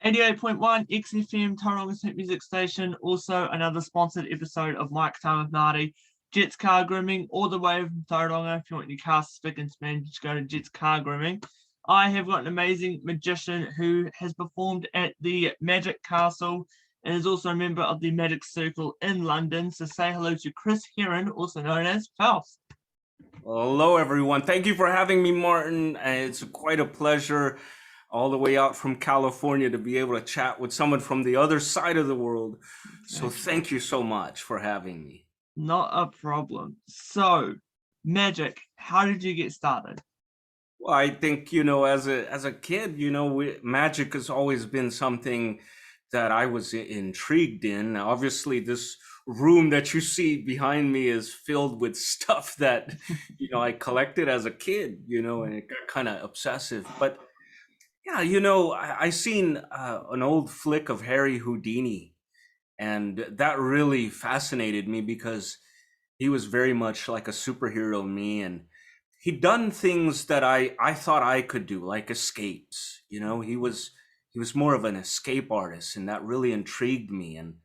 88.1 XFM Tauranga Hit Music Station. Also another sponsored episode of Mike Time with Marty. Jet's Car Grooming, all the way from Tauranga. If you want your car spick and span, just go to Jet's Car Grooming. I have got an amazing magician who has performed at the Magic Castle and is also a member of the Magic Circle in London. So say hello to Chris Herren, also known as FAUST. Hello, everyone. Thank you for having me, Martin. It's quite a pleasure all the way out from California to be able to chat with someone from the other side of the world. So thank you so much for having me. Not a problem. So, magic, how did you get started? Well, I think, as a kid, magic has always been something that I was intrigued in. Now, obviously, this room that you see behind me is filled with stuff that, I collected as a kid, and it got kind of obsessive. But yeah, I seen an old flick of Harry Houdini, and that really fascinated me because he was very much like a superhero to me, and he'd done things that I thought I could do, like escapes. He was more of an escape artist, and that really intrigued me, and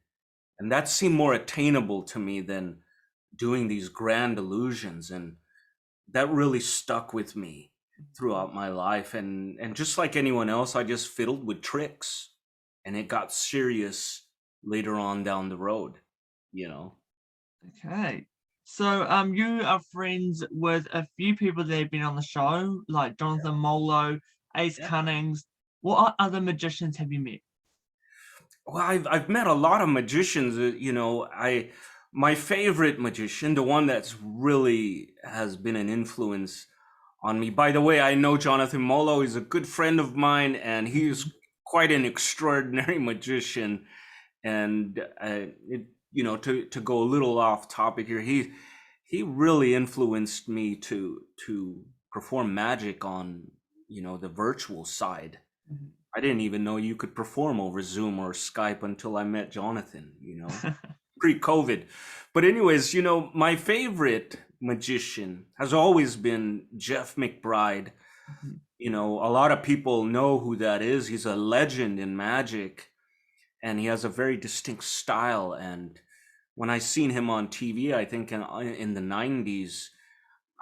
that seemed more attainable to me than doing these grand illusions, and that really stuck with me throughout my life. And just like anyone else, I just fiddled with tricks, and it got serious later on down the road. Okay. So you are friends with a few people that have been on the show, like Jonathan Molo, Ace Cunnings. What other magicians have you met? Well, I've met a lot of magicians. My favorite magician, the one that's really has been an influence on me. By the way, I know Jonathan Molo is a good friend of mine, and he is quite an extraordinary magician. And to go a little off topic here, he really influenced me to perform magic on the virtual side. Mm-hmm. I didn't even know you could perform over Zoom or Skype until I met Jonathan, pre-COVID. But anyways, my favorite magician has always been Jeff McBride. Mm-hmm. A lot of people know who that is. He's a legend in magic, and he has a very distinct style. And when I seen him on TV, I think in the 90s,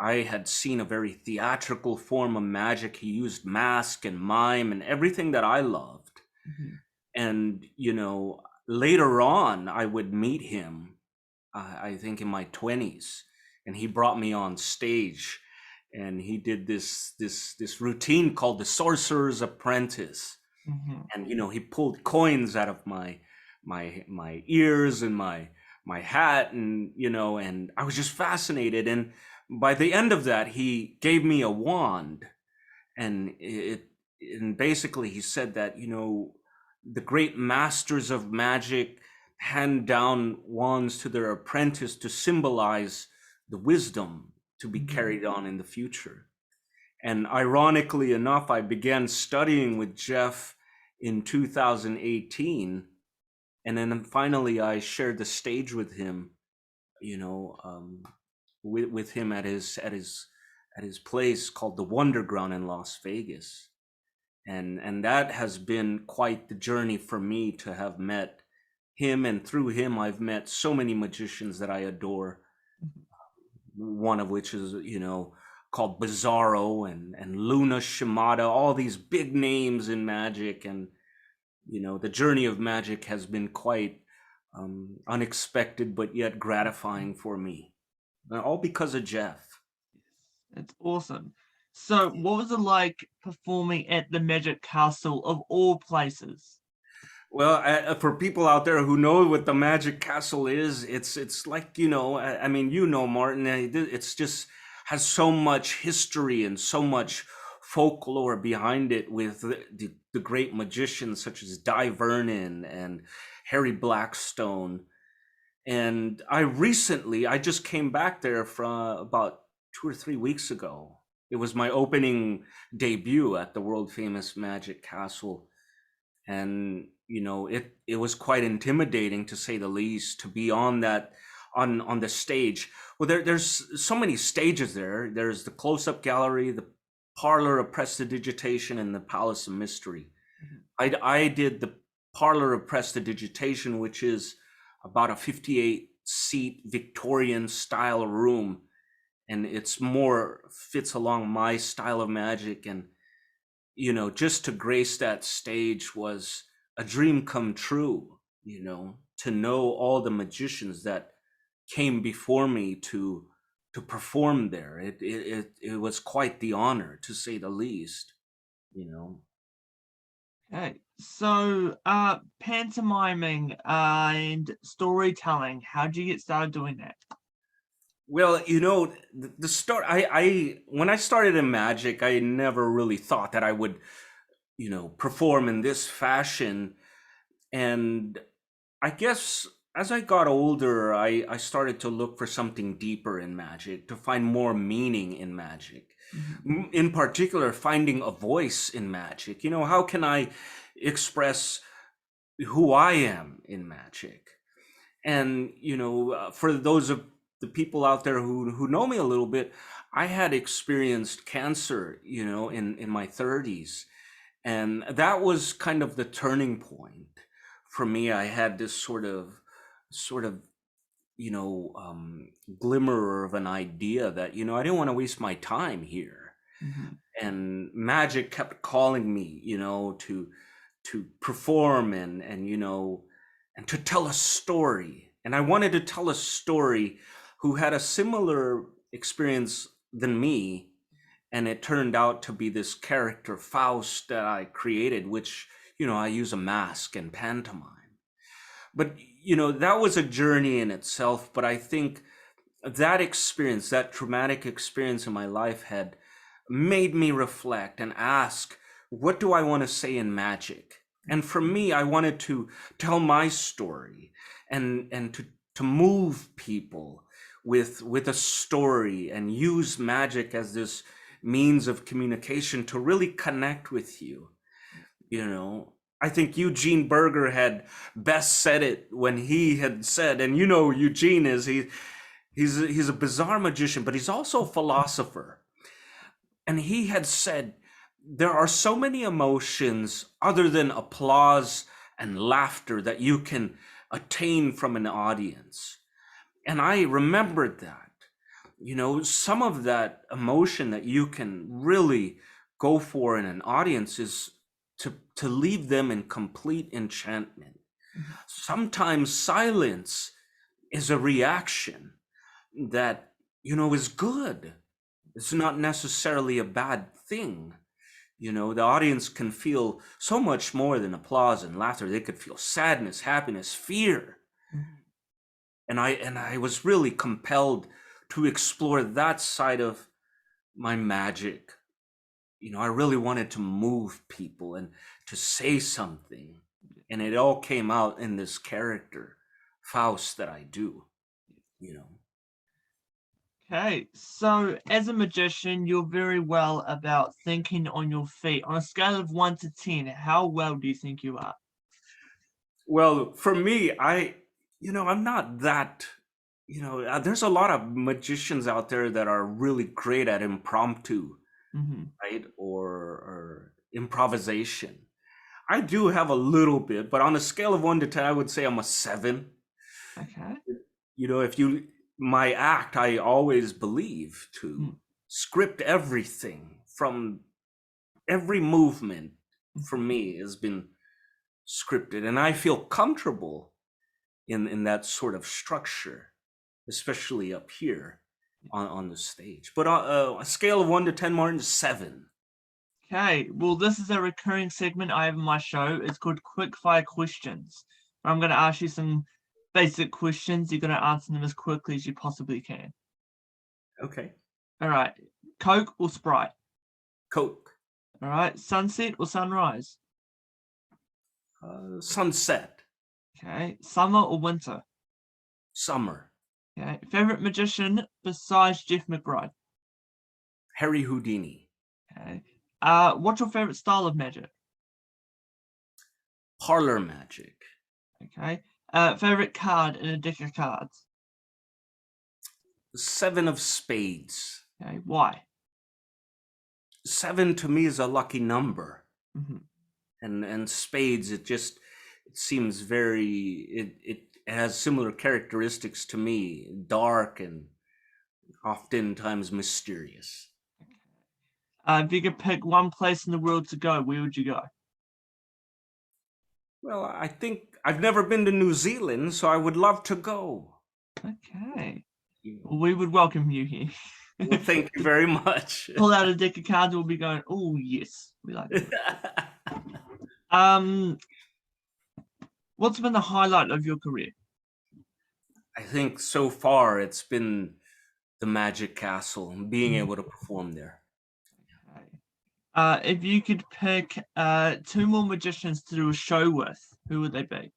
I had seen a very theatrical form of magic. He used mask and mime and everything that I loved. Mm-hmm. And, later on, I would meet him, I think in my 20s, and he brought me on stage, and he did this routine called the Sorcerer's Apprentice. Mm-hmm. And, he pulled coins out of my ears and my hat, and, and I was just fascinated. And by the end of that, he gave me a wand, and basically he said that, the great masters of magic hand down wands to their apprentice to symbolize the wisdom to be carried on in the future. And ironically enough, I began studying with Jeff in 2018, and then finally I shared the stage with him, with him at his place called the Wonderground in Las Vegas. And that has been quite the journey for me to have met him, and through him I've met so many magicians that I adore. One of which is, called Bizarro and Luna Shimada, all these big names in magic. And, the journey of magic has been quite unexpected, but yet gratifying for me. All because of Jeff. It's awesome. So what was it like performing at the Magic Castle of all places? Well, for people out there who know what the Magic Castle is, it's like, Martin, it's just has so much history and so much folklore behind it, with the great magicians such as Di Vernon and Harry Blackstone. And I just came back there from about 2 or 3 weeks ago. It was my opening debut at the world famous Magic Castle. And, it was quite intimidating, to say the least, to be on that, on the stage. Well, there's so many stages there. There's the close-up gallery, the parlor of prestidigitation, and the palace of mystery. I did the Parlor of Prestidigitation, which is about a 58-seat Victorian style room, and it's more fits along my style of magic. And just to grace that stage was a dream come true. To know all the magicians that came before me to perform there. It was quite the honor, to say the least. Okay, so pantomiming and storytelling, how did you get started doing that? Well, the start. I when I started in magic, I never really thought that I would, perform in this fashion. And I guess as I got older, I started to look for something deeper in magic, to find more meaning in magic. In particular, finding a voice in magic. How can I express who I am in magic? And, for those of the people out there who know me a little bit, I had experienced cancer, in my 30s. And that was kind of the turning point for me. I had this sort of glimmer of an idea that I didn't want to waste my time here. And magic kept calling me to perform and to tell a story. And I wanted to tell a story who had a similar experience than me. And it turned out to be this character, Faust, that I created, which, I use a mask and pantomime. But, that was a journey in itself. But I think that experience, that traumatic experience in my life, had made me reflect and ask, what do I want to say in magic? And for me, I wanted to tell my story and to move people with a story, and use magic as this means of communication to really connect with you. I think Eugene Berger had best said it when he had said, and Eugene he's a bizarre magician, but he's also a philosopher. And he had said, there are so many emotions other than applause and laughter that you can attain from an audience. And I remembered that, some of that emotion that you can really go for in an audience is to leave them in complete enchantment. Sometimes silence is a reaction that, is good. It's not necessarily a bad thing. The audience can feel so much more than applause and laughter. They could feel sadness, happiness, fear. And I was really compelled to explore that side of my magic. I really wanted to move people and to say something. And it all came out in this character, Faust, that I do. Okay, so as a magician, you're very well about thinking on your feet. On a scale of 1 to 10, how well do you think you are? Well, for me, I'm not that, there's a lot of magicians out there that are really great at impromptu, right? Or improvisation. I do have a little bit, but on a scale of 1 to 10, I would say I'm a 7. Okay. If my act, I always believe to script everything. From every movement for me has been scripted, and I feel comfortable in that sort of structure, especially up here on the stage. But a scale of 1 to 10, Martin, 7. Okay, well, this is a recurring segment I have in my show. It's called Quick Fire Questions. I'm going to ask you some basic questions. You're going to answer them as quickly as you possibly can. Okay. All right. Coke or Sprite? Coke. All right. Sunset or sunrise? Sunset. Okay. Summer or winter? Summer. Okay. Favorite magician besides Jeff McBride? Harry Houdini. Okay. What's your favorite style of magic? Parlor magic. Okay. Favorite card in a deck of cards? 7 of spades. Okay. Why? 7 to me is a lucky number. and spades. It seems it has similar characteristics to me, dark and oftentimes mysterious. If you could pick one place in the world to go, where would you go? Well, I think I've never been to New Zealand, so I would love to go. Okay. You know. Well, we would welcome you here. Well, thank you very much. Pull out a deck of cards, we'll be going, oh, yes, we like it. What's been the highlight of your career? I think so far it's been the Magic Castle and being able to perform there. Okay. If you could pick two more magicians to do a show with, who would they be?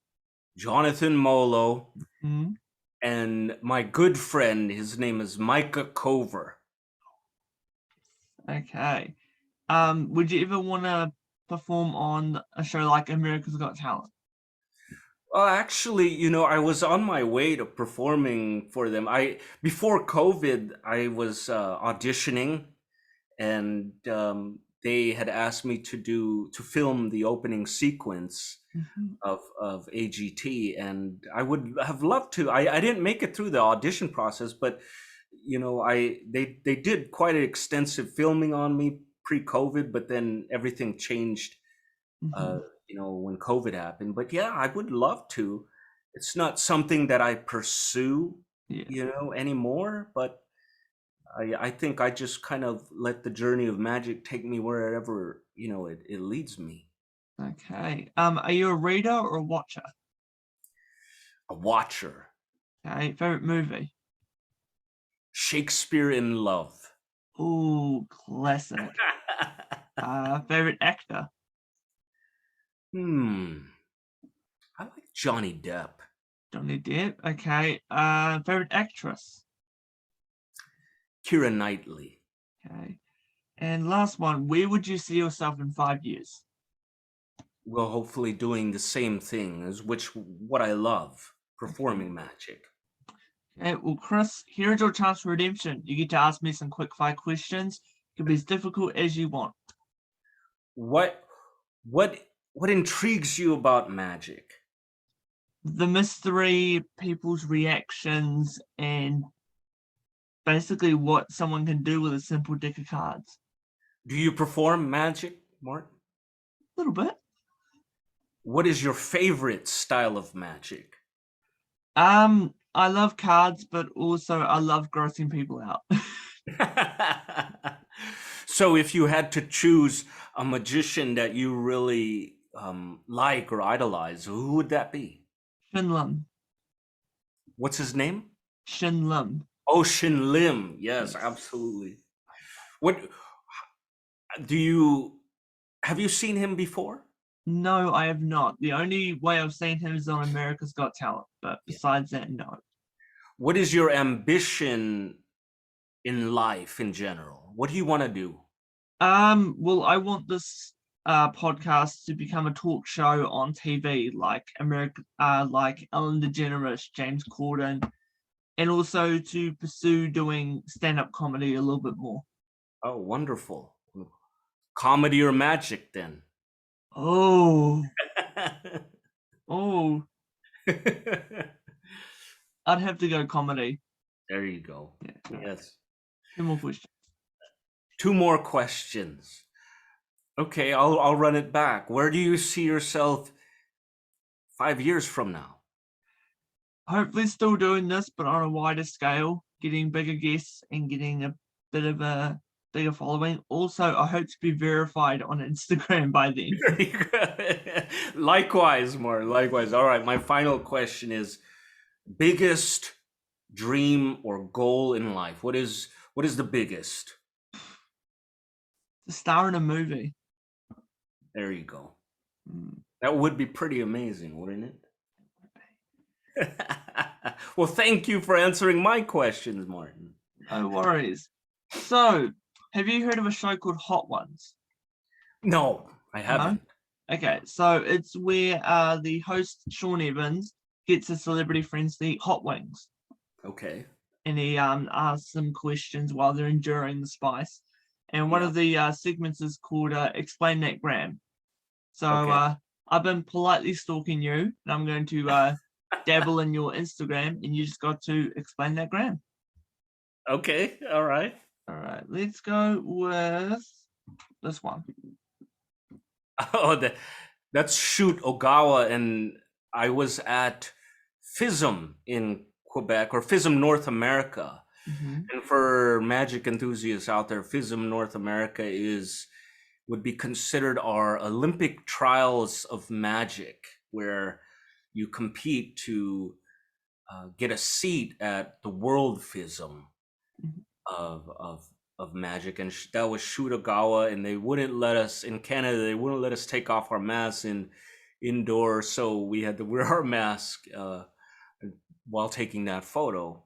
Jonathan Molo Hmm? and my good friend, his name is Micah Cover. Okay. Would you ever want to perform on a show like America's Got Talent? Well, actually, I was on my way to performing for them. Before COVID, I was auditioning, and they had asked me to film the opening sequence Mhm. of AGT, and I would have loved to. I didn't make it through the audition process, but they did quite an extensive filming on me pre-COVID, but then everything changed Mhm. when COVID happened. But yeah, I would love to. It's not something that I pursue, Yeah. anymore, but I think I just kind of let the journey of magic take me wherever, it leads me. Okay. Are you a reader or a watcher? A watcher. Okay. Favorite movie? Shakespeare in Love. Ooh, classic. Favorite actor? I like Johnny Depp. Johnny Depp. Okay. Favorite actress? Keira Knightley. Okay. And last one, where would you see yourself in 5 years? Well, hopefully doing the same thing as what I love, performing magic. Okay, well, Chris, here is your chance for redemption. You get to ask me some quick fire questions. It can be as difficult as you want. What what intrigues you about magic? The mystery, people's reactions, and basically what someone can do with a simple deck of cards. Do you perform magic, Martin? A little bit. What is your favorite style of magic? I love cards, but also I love grossing people out. So if you had to choose a magician that you really like or idolize, who would that be? Shin Lim. What's his name? Shin Lim. Oh, Shin Lim. Yes, Yes. absolutely. What have you seen him before? No, I have not. The only way I've seen him is on America's Got Talent, but besides that, no. What is your ambition in life in general? What do you want to do? Well, I want this podcast to become a talk show on TV, like like Ellen DeGeneres, James Corden, and also to pursue doing stand-up comedy a little bit more. Oh, wonderful. Comedy or magic then? Oh, oh, I'd have to go comedy. There you go. Yeah. Yes. Two more questions. Two more questions. Okay, I'll run it back. Where do you see yourself 5 years from now? Hopefully still doing this, but on a wider scale, getting bigger guests and getting a bit of a bigger following. Also, I hope to be verified on Instagram by then. Likewise, Mark. Likewise. All right. My final question is: biggest dream or goal in life? What is the biggest? To star in a movie. There you go. Mm. That would be pretty amazing, wouldn't it? Well, thank you for answering my questions, Martin. No worries. So, have you heard of a show called Hot Ones? No, I haven't. No? Okay, so it's where the host, Sean Evans, gets his celebrity friends to eat hot wings. Okay. And he asks them questions while they're enduring the spice. And one of the segments is called Explain That Gram. So Okay. I've been politely stalking you, and I'm going to dabble in your Instagram, and you just got to explain that gram. Okay. All right. All right, let's go with this one. Oh, that's Shoot Ogawa, and I was at FISM in Quebec, or FISM North America. Mm-hmm. And for magic enthusiasts out there, FISM North America would be considered our Olympic trials of magic, where you compete to get a seat at the World FISM Mm-hmm. of magic, and that was Shutagawa, and they wouldn't let us in Canada. They wouldn't let us take off our masks indoor, so we had to wear our mask while taking that photo.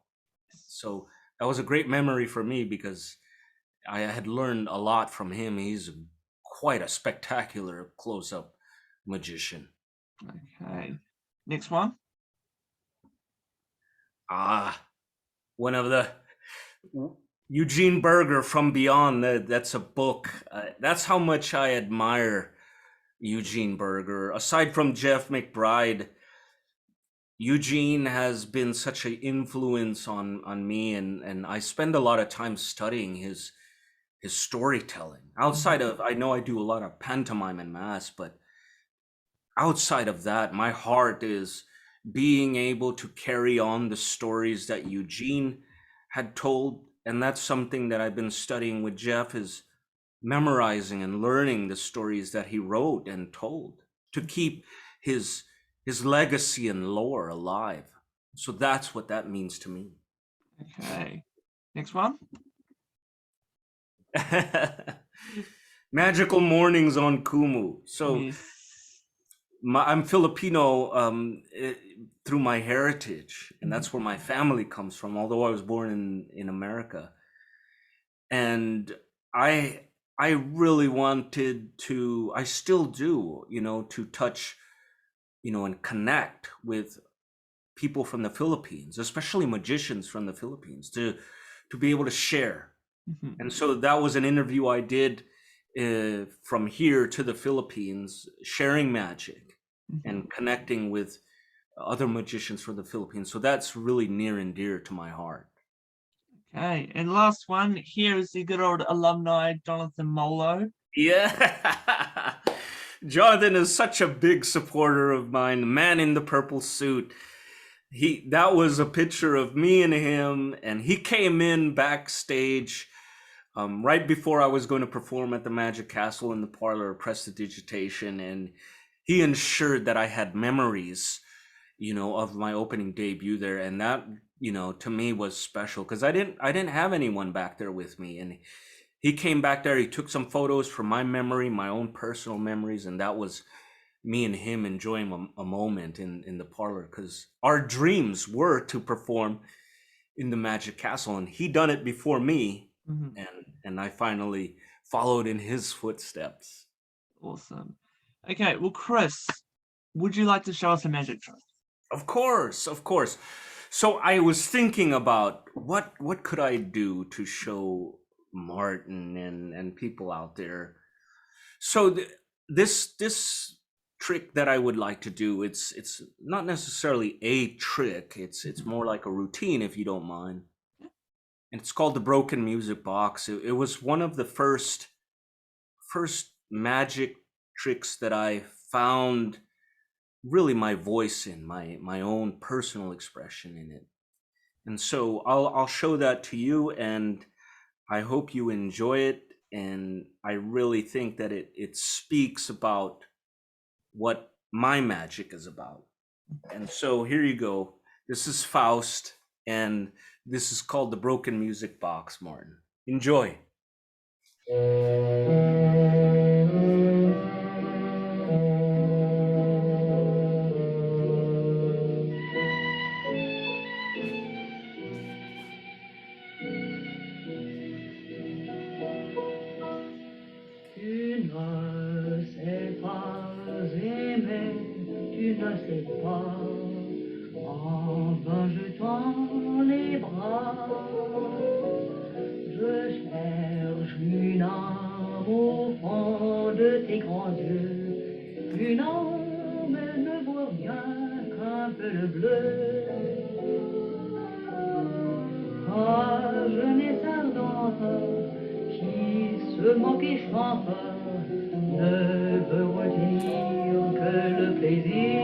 So that was a great memory for me because I had learned a lot from him. He's quite a spectacular close-up magician. Okay, next one. One of the Eugene Berger from Beyond. That's a book. That's how much I admire Eugene Berger. Aside from Jeff McBride, Eugene has been such an influence on me, and I spend a lot of time studying his storytelling. Outside of, I know I do a lot of pantomime and mass, but outside of that, my heart is being able to carry on the stories that Eugene had told. And that's something that I've been studying with Jeff, is memorizing and learning the stories that he wrote and told to keep his legacy and lore alive. So that's what that means to me. Okay, next one. Magical Mornings on Kumu. So Yes. I'm Filipino through my heritage, and that's where my family comes from, although I was born in America. And I really wanted to, I still do, to touch, and connect with people from the Philippines, especially magicians from the Philippines, to be able to share. Mm-hmm. And so that was an interview I did from here to the Philippines, sharing magic and connecting with other magicians from the Philippines. So that's really near and dear to my heart. Okay, and last one. Here is the good old alumni, Jonathan Molo. Yeah. Jonathan is such a big supporter of mine, the man in the purple suit. That was a picture of me and him, and he came in backstage right before I was going to perform at the Magic Castle in the parlor of Prestidigitation, and he ensured that I had memories, of my opening debut there, and that, to me was special because I didn't have anyone back there with me, and he came back there. He took some photos from my memory, my own personal memories, and that was me and him enjoying a moment in the parlor, because our dreams were to perform in the Magic Castle, and he done it before me, and I finally followed in his footsteps. Awesome. Okay, well, Chris, would you like to show us a magic trick? Of course, of course. So I was thinking about what could I do to show Martin and people out there. So this trick that I would like to do, it's not necessarily a trick. It's more like a routine, if you don't mind. And it's called the Broken Music Box. It was one of the first magic tricks that I found really my voice in, my own personal expression in it. And so I'll show that to you, and I hope you enjoy it. And I really think that it speaks about what my magic is about. And so here you go. This is Faust, and this is called the Broken Music Box, Martin. Enjoy. Tu ne sais pas aimer, tu ne sais pas, en vain je tends les bras. Je cherche une âme au fond de tes grands yeux, Une âme ne voit rien qu'un peu de bleu. Ah, jeunesse ardente qui se moque et chante ne veut retenir que le plaisir.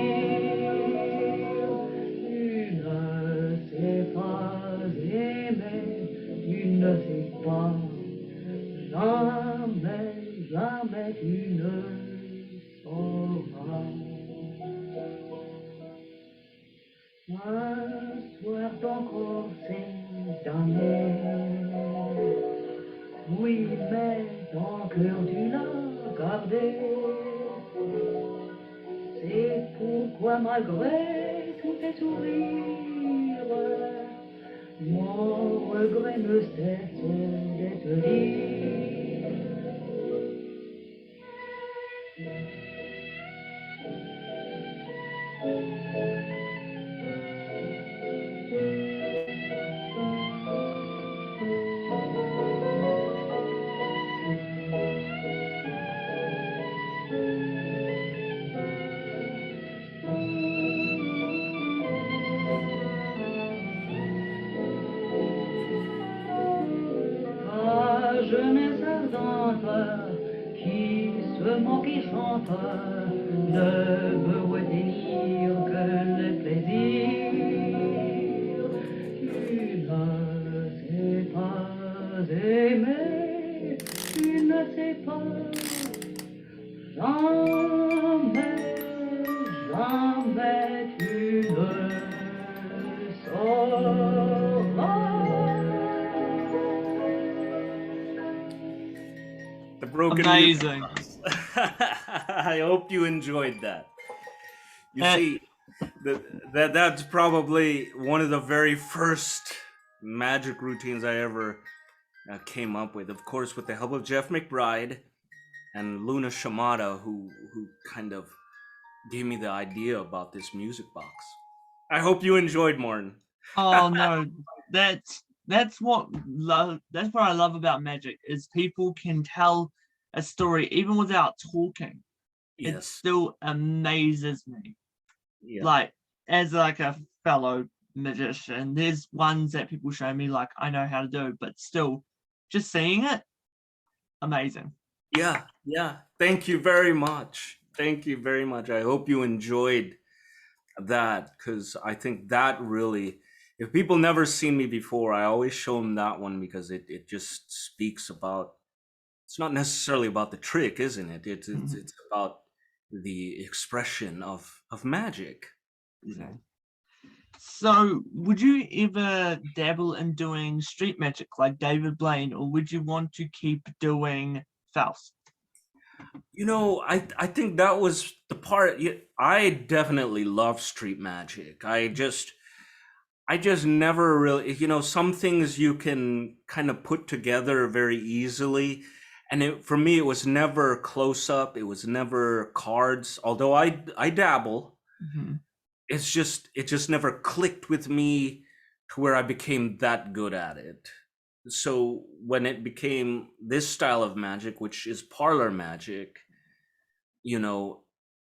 Tu ne sais pas aimer, tu ne sais pas. Jamais, jamais tu ne sauras. Un soir ton corps s'est damné. Oui, mais ton cœur tu l'as gardé. C'est pourquoi malgré tous tes sourires, mon regret ne cesse d'être libre. Ah, jeunesse ardente qui se moque et chante ne veut retenir que le plaisir. Tu ne sais pas aimer, tu ne sais pas. Jamais, jamais tu ne sauras. The broken Amazing. music. I hope you enjoyed that. You Uh, see, that's probably one of the very first magic routines I ever came up with. Of course, with the help of Jeff McBride and Luna Shimada, who kind of gave me the idea about this music box. I hope you enjoyed, Martin. Oh no, that's what I love about magic is people can tell a story even without talking. It Yes. still amazes me. Yeah. Like as like a fellow magician, there's ones that people show me like I know how to do, but still just seeing it, amazing. Yeah. Thank you very much. Thank you very much. I hope you enjoyed that, because I think that really, if people never seen me before, I always show them that one because it just speaks about, it's not necessarily about the trick, isn't it? It's about the expression of magic. Yeah. So would you ever dabble in doing street magic like David Blaine, or would you want to keep doing Faust? You know, I think that was the part. I definitely love street magic. I just never really, some things you can kind of put together very easily. And for me, it was never close up. It was never cards. Although I dabble, Mhm. it just never clicked with me to where I became that good at it. So when it became this style of magic, which is parlor magic,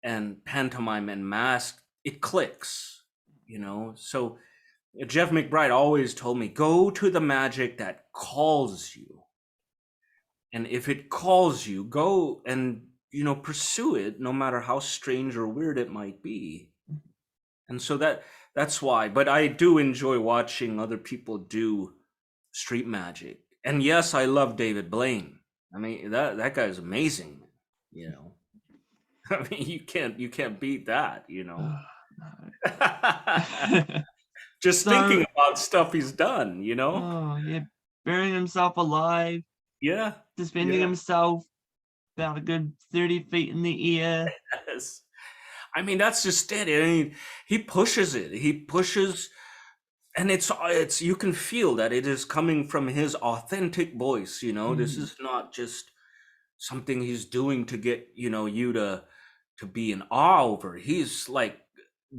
and pantomime and mask, it clicks, So Jeff McBride always told me, go to the magic that calls you. And if it calls you, go and, pursue it, no matter how strange or weird it might be. And so that's why. But I do enjoy watching other people do street magic. And yes, I love David Blaine. I mean, that guy's amazing, I mean, you can't beat that, Just thinking about stuff he's done, Oh yeah, burying himself alive, Yeah. suspending himself about a good 30 feet in the air. Yes. I mean, that's just it. I mean, he pushes it. He pushes, and it's you can feel that it is coming from his authentic voice, This is not just something he's doing to get, you to be in awe over. He's like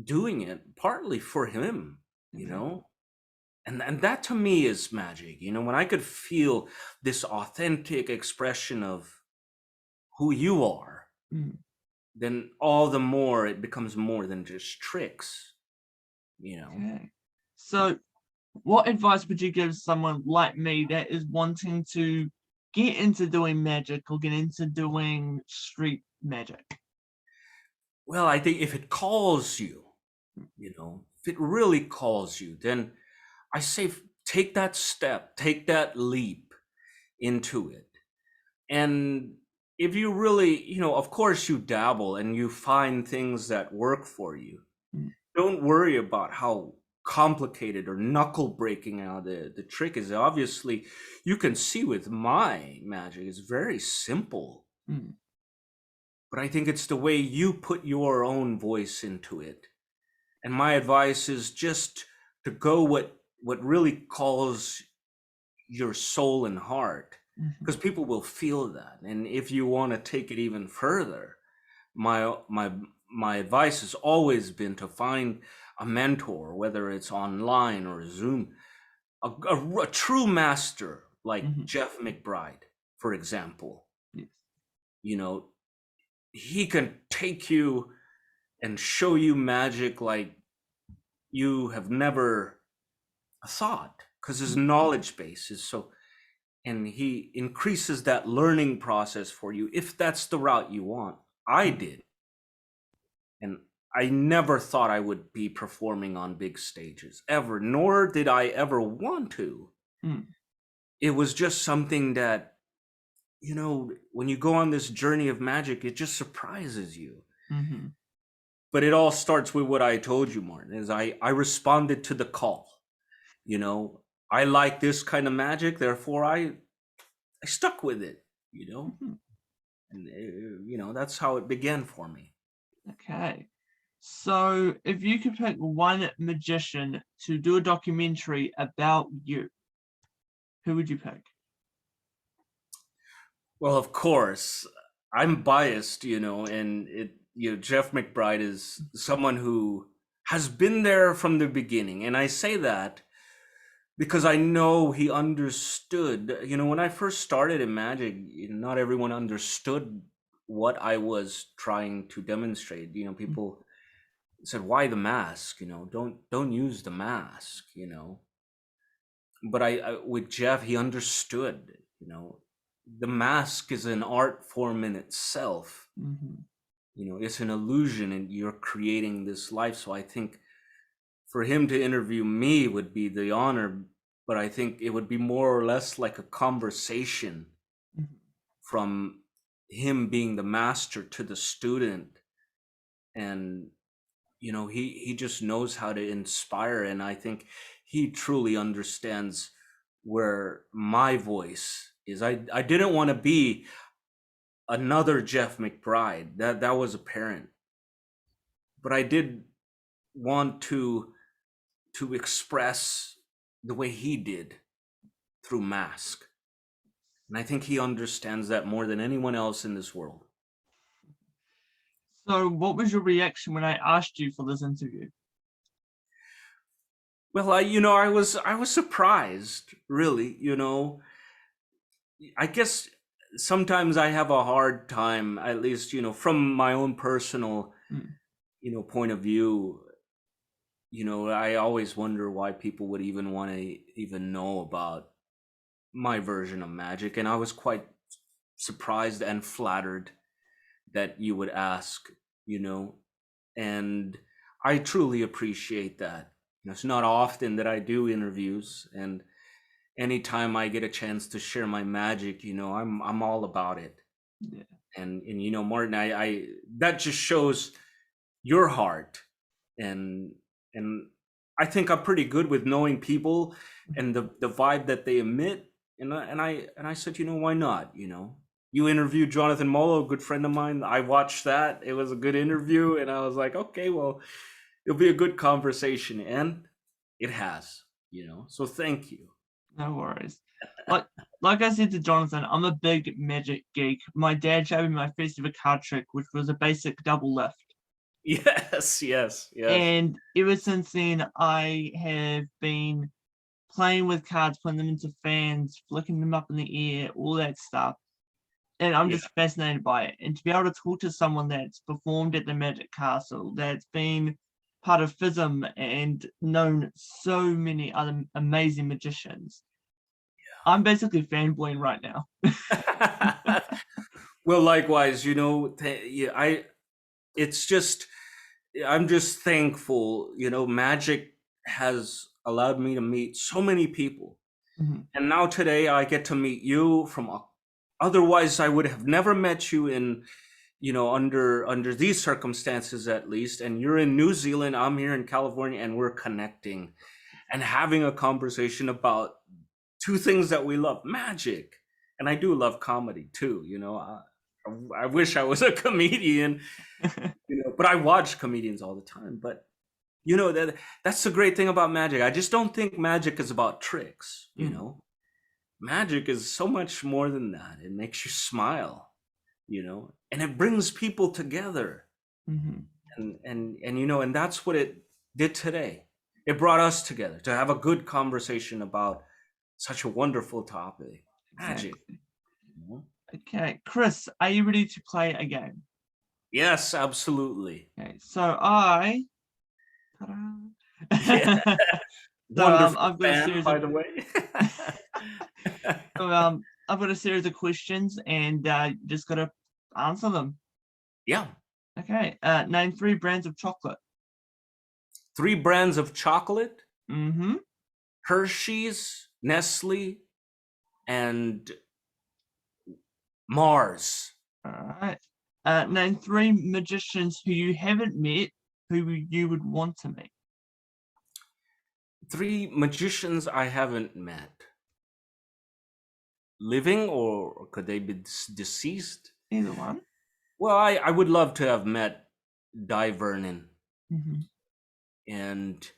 doing it partly for him, And that to me is magic, when I could feel this authentic expression of who you are, then all the more it becomes more than just tricks, Okay. So what advice would you give someone like me that is wanting to get into doing magic or get into doing street magic? Well, I think if it calls you, if it really calls you, then I say take that step, take that leap into it. And if you really, of course you dabble and you find things that work for you. Mm. Don't worry about how complicated or knuckle breaking how the trick is. Obviously, you can see with my magic, it's very simple. Mm. But I think it's the way you put your own voice into it. And my advice is just to go what really calls your soul and heart, because people will feel that. And if you want to take it even further, my advice has always been to find a mentor, whether it's online or Zoom, a true master like Jeff McBride, for example. Yes. He can take you and show you magic like you have never thought, because his knowledge base is so, and he increases that learning process for you if that's the route you want. I did. And I never thought I would be performing on big stages ever, nor did I ever want to. It was just something that, when you go on this journey of magic, it just surprises you. But it all starts with what I told you, Martin, is I responded to the call. I like this kind of magic, therefore I stuck with it, and that's how it began for me. Okay. So if you could pick one magician to do a documentary about you, who would you pick? Well, of course, I'm biased, and Jeff McBride is someone who has been there from the beginning. And I say that because I know he understood, when I first started in magic, not everyone understood what I was trying to demonstrate. People said, why the mask? Don't use the mask, But I with Jeff, he understood, the mask is an art form in itself. It's an illusion and you're creating this life. So I think for him to interview me would be the honor, but I think it would be more or less like a conversation from him being the master to the student. And, he just knows how to inspire. And I think he truly understands where my voice is. I didn't want to be another Jeff McBride. That was apparent. But I did want to express the way he did through mask. And I think he understands that more than anyone else in this world. So what was your reaction when I asked you for this interview? Well, I was surprised, really. I guess sometimes I have a hard time, at least, from my own personal, point of view. I always wonder why people would even want to even know about my version of magic. And I was quite surprised and flattered that you would ask, and I truly appreciate that. It's not often that I do interviews, and anytime I get a chance to share my magic, I'm all about it. Yeah. And Martin, I that just shows your heart, and I think I'm pretty good with knowing people and the vibe that they emit. And I said, why not? You interviewed Jonathan Molo, a good friend of mine. I watched that. It was a good interview, and I was like, okay, well, it'll be a good conversation, and it has. So thank you. No worries. Like I said to Jonathan, I'm a big magic geek. My dad showed me my first ever card trick, which was a basic double lift. Yes. And ever since then, I have been playing with cards, putting them into fans, flicking them up in the air, all that stuff. and I'm Yeah. just fascinated by it. And to be able to talk to someone that's performed at the Magic Castle, that's been part of FISM and known so many other amazing magicians, I'm basically fanboying right now. Well, likewise, it's just, I'm just thankful, magic has allowed me to meet so many people. Mhm. And now today I get to meet you otherwise I would have never met you in, under these circumstances at least. And you're in New Zealand, I'm here in California, and we're connecting and having a conversation about two things that we love, magic. And I do love comedy too, I wish I was a comedian, but I watch comedians all the time. But that's the great thing about magic. I just don't think magic is about tricks, Magic is so much more than that. It makes you smile, and it brings people together. Mhm. And that's what it did today. It brought us together to have a good conversation about such a wonderful topic, magic. Exactly. Okay, Chris, are you ready to play a game? Yes, absolutely. Okay, so I. Yeah. So Wonderful I've got a fan, series by of the way. I've got a series of questions, and just got to answer them. Yeah. Okay. Name 3 brands of chocolate. 3 brands of chocolate: Mm-hmm. Hershey's, Nestle, and Mars. All right. Name 3 magicians who you haven't met, who you would want to meet. 3 magicians I haven't met. Living, or could they be deceased? Either one. Well, I would love to have met Di Vernon. Mm-hmm. And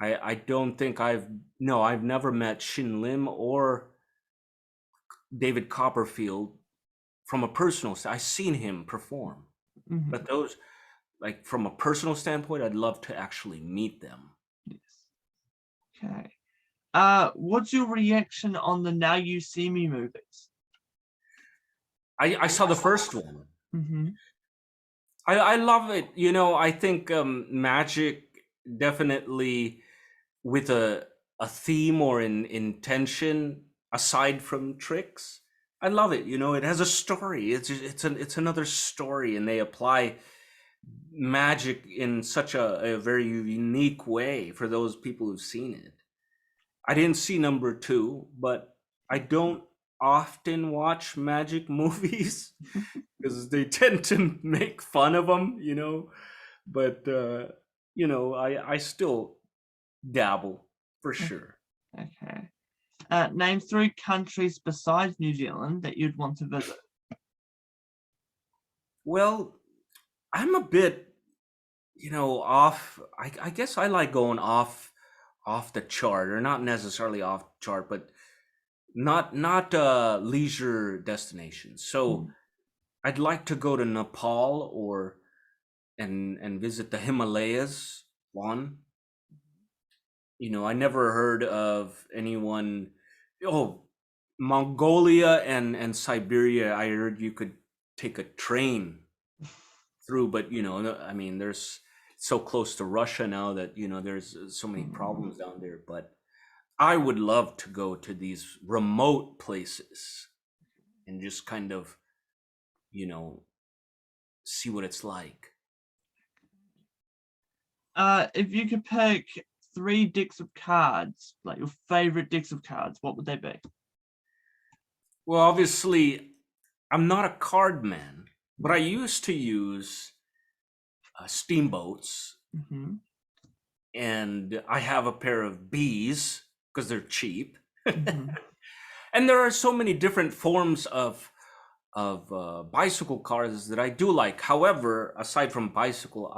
I don't think I've never met Shin Lim or David Copperfield from a personal I've seen him perform. Mm-hmm. But those, like, from a personal standpoint, I'd love to actually meet them. Yes. Okay. What's your reaction on the Now You See Me movies? I saw the first one. Mm-hmm. I love it. I think magic definitely with a theme or an intention aside from tricks. I love it. It has a story. It's another story, and they apply magic in such a very unique way for those people who've seen it. I didn't see number 2, but I don't often watch magic movies because they tend to make fun of them, But I still dabble for sure. Okay. Name 3 countries besides New Zealand that you'd want to visit. Well, I'm a bit, off. I guess I like going off the chart, or not necessarily off chart, but not leisure destinations. So I'd like to go to Nepal and visit the Himalayas. One, I never heard of anyone. Oh, Mongolia and Siberia. I heard you could take a train through, but I mean, there's so close to Russia now that there's so many problems down there. But I would love to go to these remote places and just kind of, see what it's like. If you could pick 3 decks of cards, like your favorite decks of cards, what would they be? Well, obviously, I'm not a card man, but I used to use steamboats, Mm-hmm. and I have a pair of bees because they're cheap. Mm-hmm. And there are so many different forms of bicycle cards that I do like. However, aside from bicycle,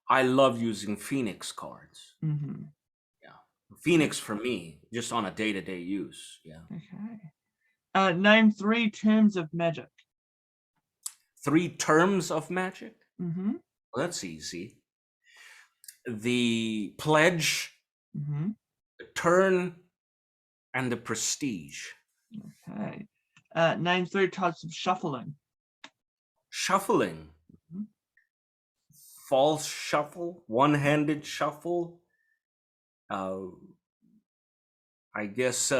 I love using Phoenix cards. Mm-hmm. Yeah, Phoenix for me, just on a day-to-day use. Yeah. Okay. Name 3 terms of magic. 3 terms of magic. Mm-hmm. Well, that's easy. The pledge, Mm-hmm. the turn, and the prestige. Okay. Name 3 types of shuffling. Shuffling. Mhm. False shuffle, one-handed shuffle. I guess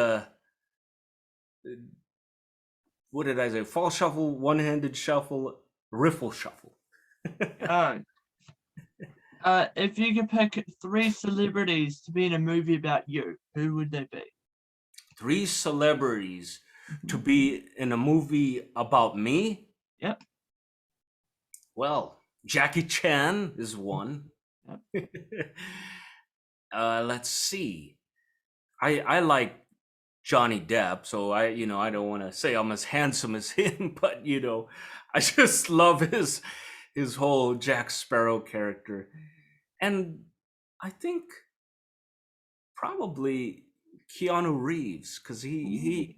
what did I say? False shuffle, one-handed shuffle, riffle shuffle. Oh. If you could pick 3 celebrities to be in a movie about you, who would they be? 3 celebrities to Mhm. be in a movie about me? Yep. Well, Jackie Chan is one. Yep. Let's see. I like Johnny Depp, so I don't want to say I'm as handsome as him, but I just love his whole Jack Sparrow character. And I think probably Keanu Reeves, because I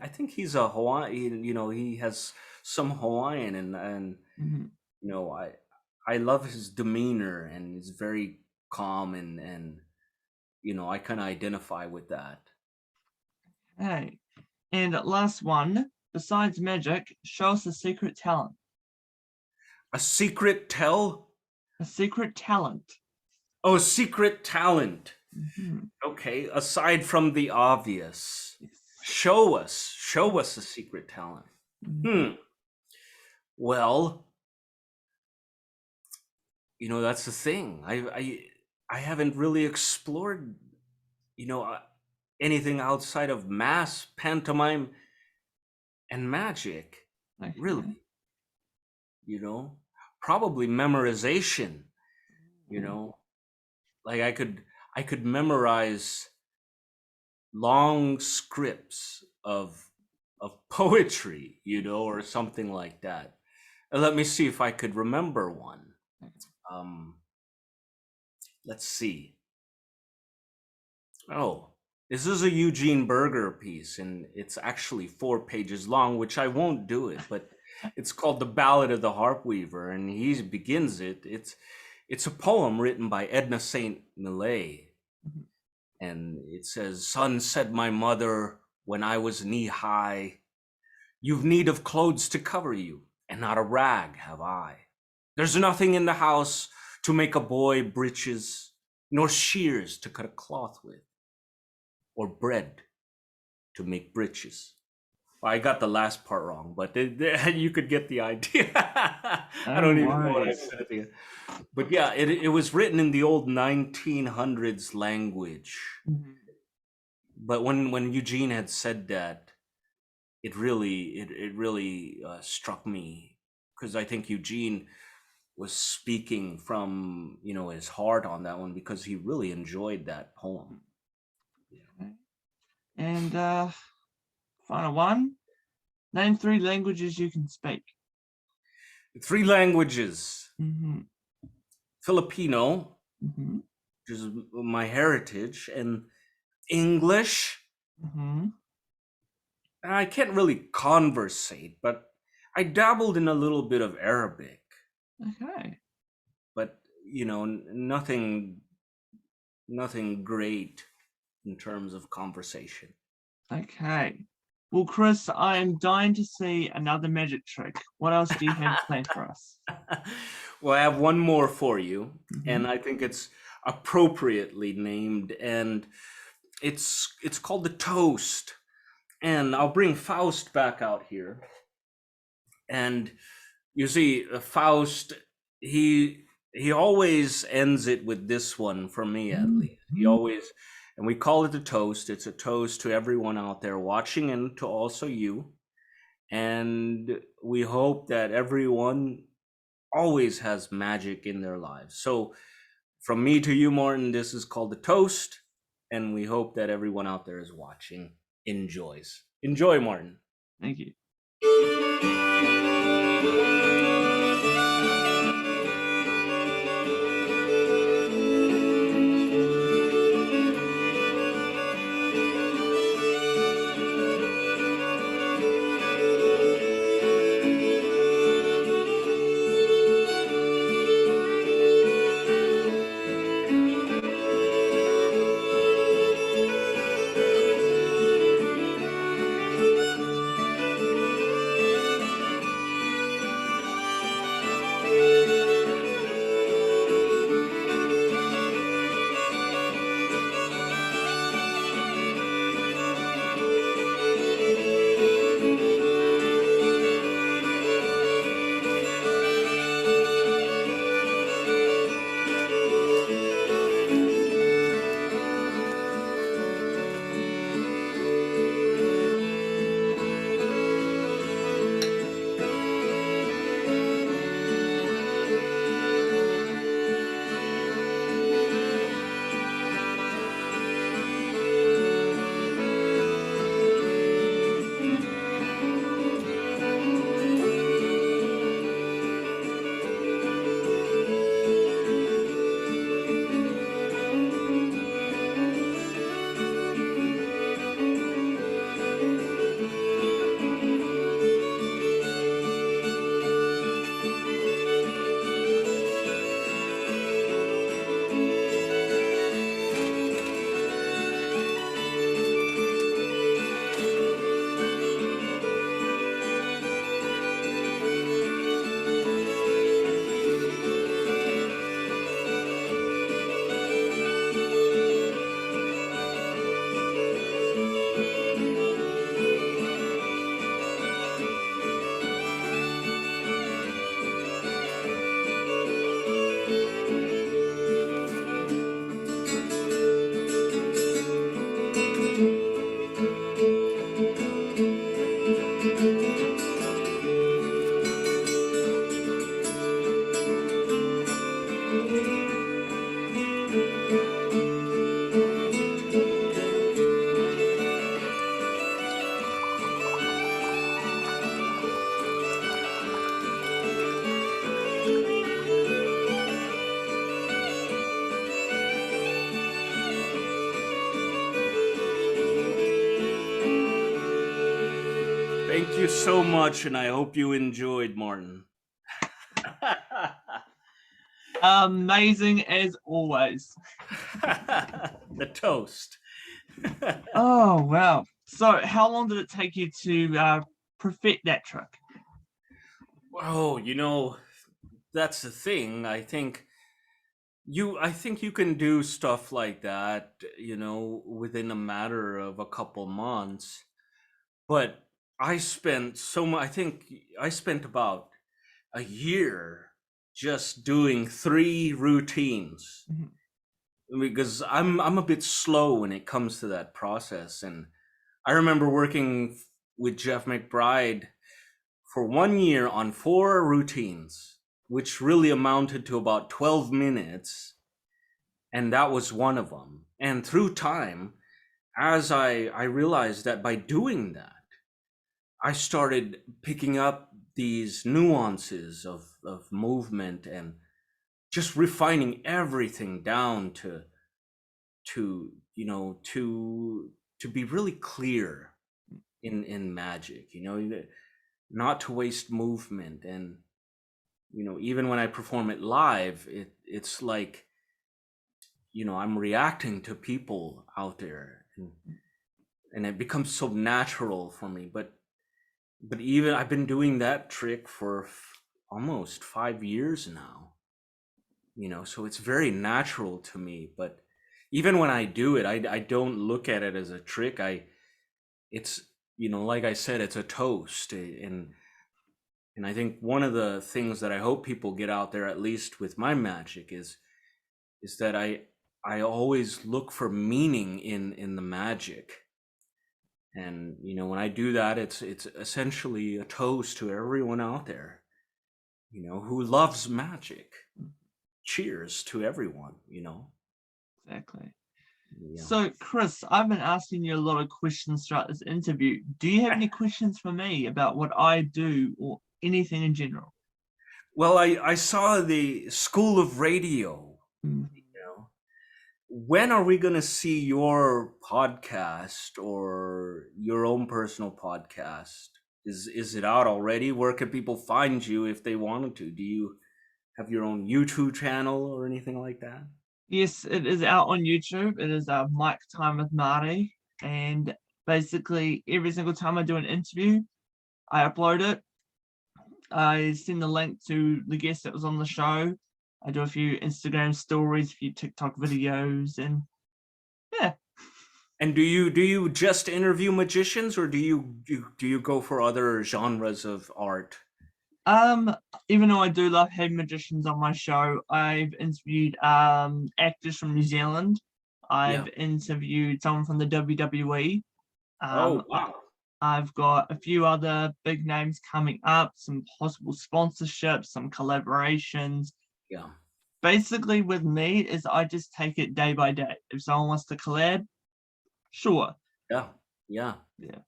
think he's a Hawaiian, he has some Hawaiian, and Mhm. I love his demeanor, and he's very calm, and I kind of identify with that. Hey. And last one, besides magic, show us a secret talent. A secret tell? A secret talent. Oh, a secret talent. Mhm. Okay, aside from the obvious, Yes. show us a secret talent. Mhm. Well, that's the thing. I haven't really explored, you know, uh, anything outside of mass, pantomime, and magic. Okay. Really, probably memorization. You know, like I could memorize long scripts of poetry, or something like that. Let me see if I could remember one. Um, let's see. Oh, this is a Eugene Berger piece, and it's actually 4 pages long, which I won't do it, but it's called The Ballad of the Harp Weaver, and he begins it. It's a poem written by Edna St. Millay, Mhm. and it says, "Son, said my mother when I was knee high, you've need of clothes to cover you, and not a rag have I. There's nothing in the house to make a boy breeches, nor shears to cut a cloth with, or bread to make breeches." Well, I got the last part wrong, but you could get the idea. I don't No even know what I worries. said at the end. But yeah, it was written in the old 1900s language. Mhm. But when Eugene had said that, it really struck me, because I think Eugene was speaking from his heart on that one, because he really enjoyed that poem. Okay. And final one, name 3 languages you can speak. 3 languages: Mm-hmm. Filipino, Mm-hmm. which is my heritage, and English. Mm-hmm. And I can't really conversate, but I dabbled in a little bit of Arabic, Okay. but nothing great in terms of conversation. Okay. Well, Chris, I am dying to see another magic trick. What else do you have planned for us? Well, I have one more for you, Mm-hmm. and I think it's appropriately named, and it's called the toast. And I'll bring Faust back out here. And you see, Faust, he always ends it with this one, for me at least. He always, and we call it the toast. It's a toast to everyone out there watching, and to also you. And we hope that everyone always has magic in their lives. So from me to you, Martin, this is called the toast, and we hope that everyone out there is watching enjoys. Enjoy, Martin. Thank you. you so much, and I hope you enjoyed, Martin. Amazing as always. The toast. Oh, wow. So how long did it take you to perfect that trick? Oh, that's the thing. I think you can do stuff like that, within a matter of a couple months. But I think I spent about a year just doing 3 routines, Mhm. because I'm a bit slow when it comes to that process. And I remember working with Jeff McBride for 1 year on 4 routines, which really amounted to about 12 minutes. And that was one of them. And through time, as I realized that by doing that, I started picking up these nuances of movement, and just refining everything down to be really clear in magic, not to waste movement. And even when I perform it live, it's like, I'm reacting to people out there, and it becomes so natural for me. But even I've been doing that trick for almost 5 years now, so it's very natural to me. But even when I do it, I don't look at it as a trick. It's, like I said, it's a toast. And I think one of the things that I hope people get out there, at least with my magic, is that I always look for meaning in the magic. And when I do that, it's essentially a toast to everyone out there, who loves magic. Cheers to everyone. Exactly. Yeah. So, Chris, I've been asking you a lot of questions throughout this interview. Do you have any questions for me about what I do or anything in general? Well, I saw the School of Radio. Mm. When are we going to see your podcast or your own personal podcast? Is it out already? Where can people find you if they wanted to? Do you have your own YouTube channel or anything like that? Yes, it is out on YouTube. It is Mic Time with Marty. And basically, every single time I do an interview, I upload it. I send the link to the guest that was on the show. I do a few Instagram stories, a few TikTok videos, and yeah. And do you just interview magicians, or do you go for other genres of art? Even though I do love having magicians on my show, I've interviewed actors from New Zealand. Yeah. I've interviewed someone from the WWE. Oh, Um, I- wow. I've got a few other big names coming up, some possible sponsorships, some collaborations. Yeah. Basically, with me, is I just take it day by day. If someone wants to collab, sure. Yeah. Yeah. Yeah.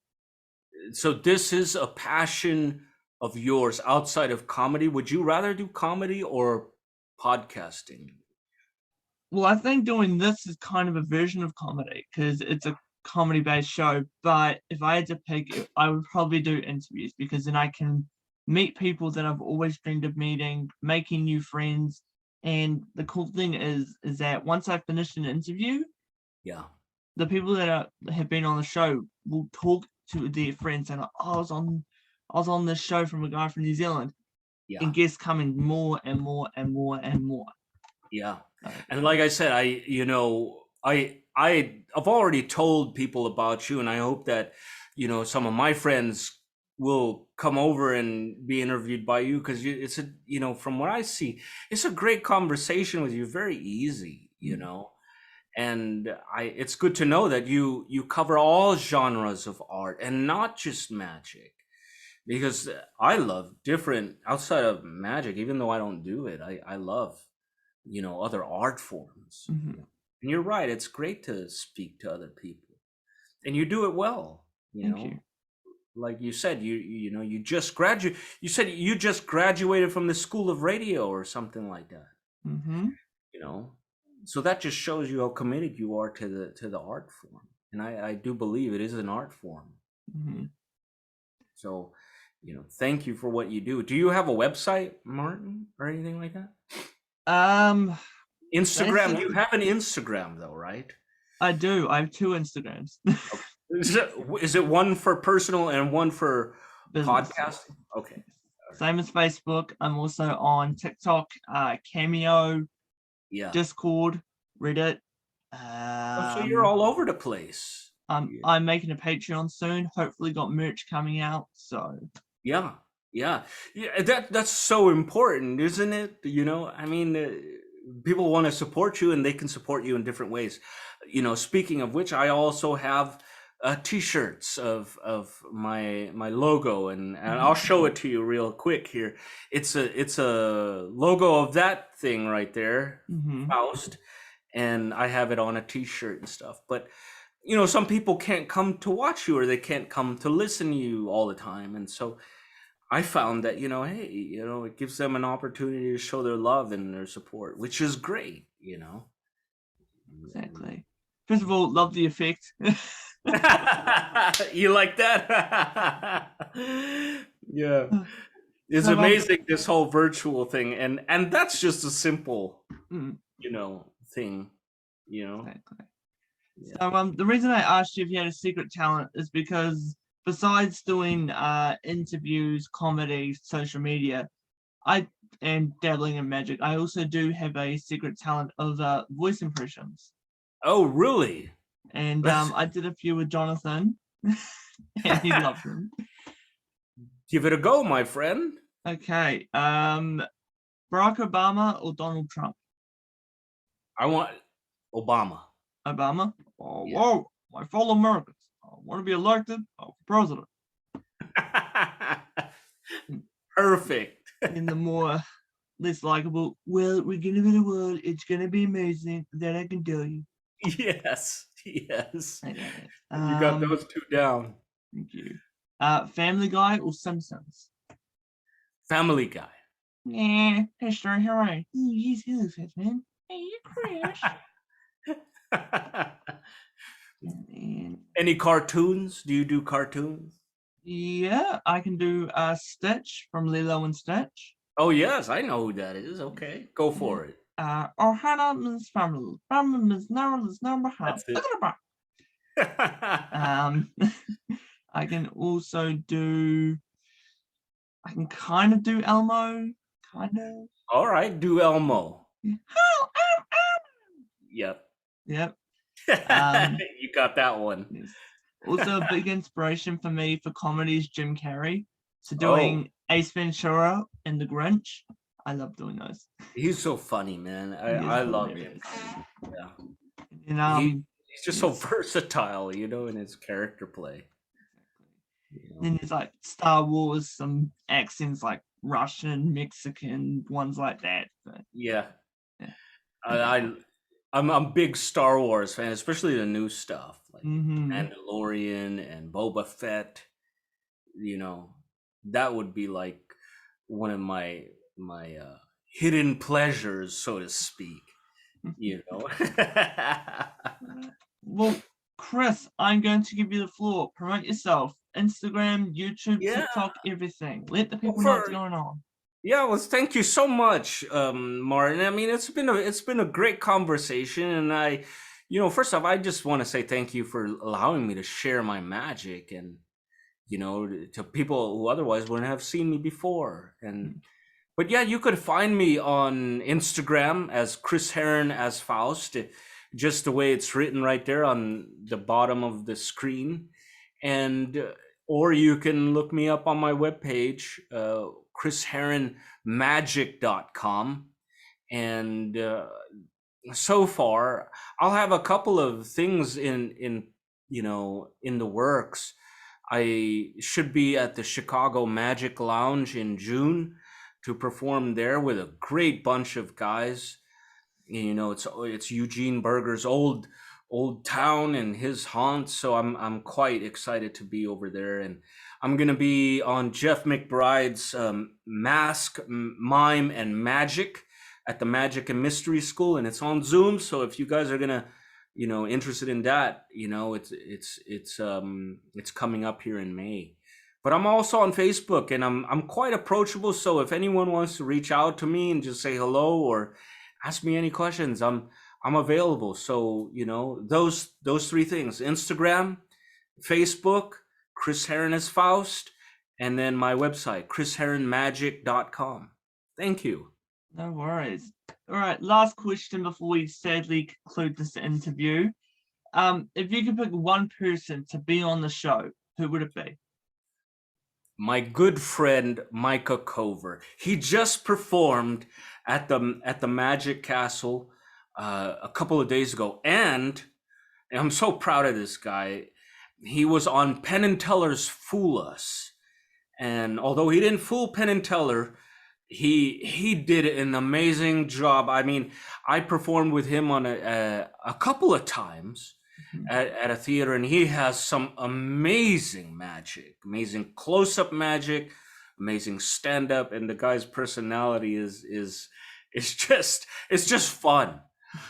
So this is a passion of yours outside of comedy. Would you rather do comedy or podcasting? Well, I think doing this is kind of a version of comedy because it's a comedy-based show. But if I had to pick, I would probably do interviews because then I can meet people that I've always dreamed of meeting, making new friends. And the cool thing is that once I finish an interview, Yeah. the people that have been on the show will talk to their friends and, oh, I was on this show from a guy from New Zealand, Yeah. and guests coming more and more and more and more. Yeah. Uh, And like I said, I've already told people about you, and I hope that, some of my friends will come over and be interviewed by you, because from what I see, it's a great conversation with you, very easy, and it's good to know that you cover all genres of art and not just magic, because I love different outside of magic. Even though I don't do it, I love other art forms. mhm. And you're right, it's great to speak to other people, and you do it well. Thank you. Like you said, you said you just graduated from the School of Radio or something like that. Mm-hmm. you know so that just shows you how committed you are to the art form, and I do believe it is an art form. Mm-hmm. So, thank you for what you do. Do you have a website, Martin, or anything like that? Instagram. You have an Instagram though, right? I do. I have 2 Instagrams. Is it one for personal and one for Business. podcasting? Okay. Same as Facebook. I'm also on TikTok, Cameo, Discord, Reddit. So you're all over the place. I'm making a Patreon soon. Hopefully got merch coming out. So yeah. That's so important, isn't it? I mean, people want to support you, and they can support you in different ways. Speaking of which, I also have t-shirts of my logo, and I'll show it to you real quick here. It's a logo of that thing right there, Faust, and I have it on a t-shirt and stuff. But some people can't come to watch you, or they can't come to listen to you all the time, and so I found that, hey, it gives them an opportunity to show their love and their support, which is great, Exactly. First of all, love the effect. You like that? Yeah. It's amazing, this whole virtual thing. And that's just a simple, thing, Exactly. So the reason I asked you if you had a secret talent is because besides doing interviews, comedy, social media, and dabbling in magic, I also do have a secret talent of voice impressions. Oh, really? And I did a few with Jonathan, and he loved them. Give it a go, my friend. Okay. Barack Obama or Donald Trump? I want Obama. Obama? Oh, Yeah. whoa, my fellow Americans. I want to be elected for president. Perfect. And the more less likable, well, we're going to be the world. It's going to be amazing. That I can tell you. Yes. I got it. You got those 2 down. Thank you. Family Guy or Simpsons? Family Guy. Yeah, history, hooray. Ooh, yes, hello, fat man. Hey, Chris. Any cartoons? Do you do cartoons? Yeah, I can do Stitch from Lilo and Stitch. Oh, yes, I know who that is. Okay, go for it. Or Hannah Miss Family. Family Miss number half. That's it. I can also do. I can kind of do Elmo, kind of. All right, do Elmo. Oh, Yep. Yep. You got that one. Yes. Also, a big inspiration for me for comedy is Jim Carrey. So doing Ace Ventura and The Grinch, I love doing those. He's so funny, man. I love him. Yeah. And he's just so versatile, in his character play. Then there's like Star Wars, some accents like Russian, Mexican, ones like that. But, yeah. I'm a big Star Wars fan, especially the new stuff like Mandalorian and Boba Fett. That would be like one of my hidden pleasures, so to speak. Well, Chris, I'm going to give you the floor. Promote yourself. Instagram, YouTube, TikTok, everything. Let the people know what's going on. Yeah, well, thank you so much, Martin. I mean, it's been a great conversation, and I, first off, I just want to say thank you for allowing me to share my magic, and to people who otherwise wouldn't have seen me before. But yeah, you could find me on Instagram as Chris Herren as Faust, just the way it's written right there on the bottom of the screen, and or you can look me up on my webpage, chrisherrenmagic.com. And so far, I'll have a couple of things in the works. I should be at the Chicago Magic Lounge in June to perform there with a great bunch of guys. It's Eugene Berger's old town and his haunt, so I'm quite excited to be over there. And I'm gonna be on Jeff McBride's Mask, Mime, and Magic at the Magic and Mystery School, and it's on Zoom. So if you guys are gonna, interested in that, it's coming up here in May. but I'm also on Facebook, and I'm quite approachable. So if anyone wants to reach out to me and just say hello or ask me any questions, I'm available. So those three things: Instagram, Facebook, Chris Herren as Faust, and then my website, chrisherrenmagic.com. Thank you. No worries. All right, last question before we sadly conclude this interview. If you could pick one person to be on the show, who would it be? My good friend Micah Cover. He just performed at the Magic Castle a couple of days ago, and I'm so proud of this guy. He was on Penn and Teller's Fool Us, and although he didn't fool Penn and Teller, he did an amazing job. I mean, I performed with him on a couple of times at a theater, and he has some amazing magic, amazing close-up magic, amazing stand-up, and the guy's personality is just fun.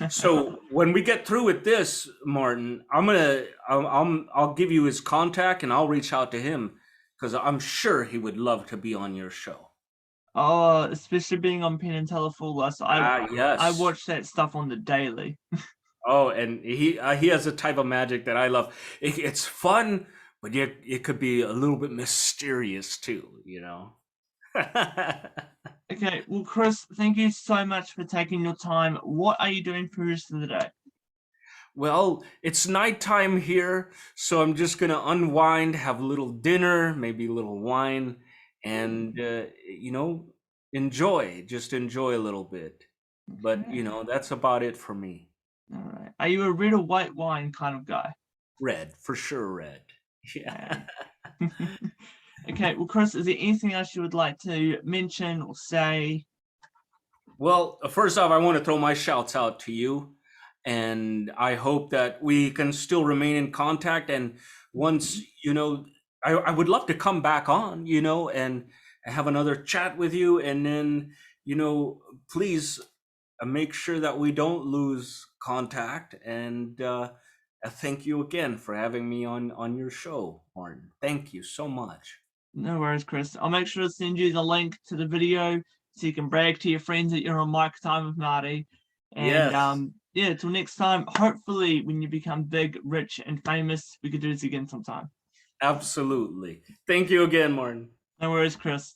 So when we get through with this, Martin, I'll give you his contact, and I'll reach out to him because I'm sure he would love to be on your show. Oh, especially being on Penn and Teller Fool Us. Yes. I watch that stuff on the daily. Oh, and he has a type of magic that I love. It's fun, but yet it could be a little bit mysterious too, Okay, well, Chris, thank you so much for taking your time. What are you doing for the rest of the day? Well, it's nighttime here, so I'm just gonna unwind, have a little dinner, maybe a little wine, and just enjoy a little bit. But that's about it for me. All right. Are you a red or white wine kind of guy? Red, for sure, red. Yeah. Okay, well, Chris, is there anything else you would like to mention or say? Well, first off, I want to throw my shouts out to you, and I hope that we can still remain in contact. And once, I would love to come back on, and have another chat with you, and then, please make sure that we don't lose contact. And thank you again for having me on your show, Martin. Thank you so much. No worries, Chris. I'll make sure to send you the link to the video so you can brag to your friends that you're on Mic Time with Marty. And Yes. Till next time, hopefully when you become big, rich, and famous, we could do this again sometime. Absolutely. Thank you again, Martin. No worries, Chris.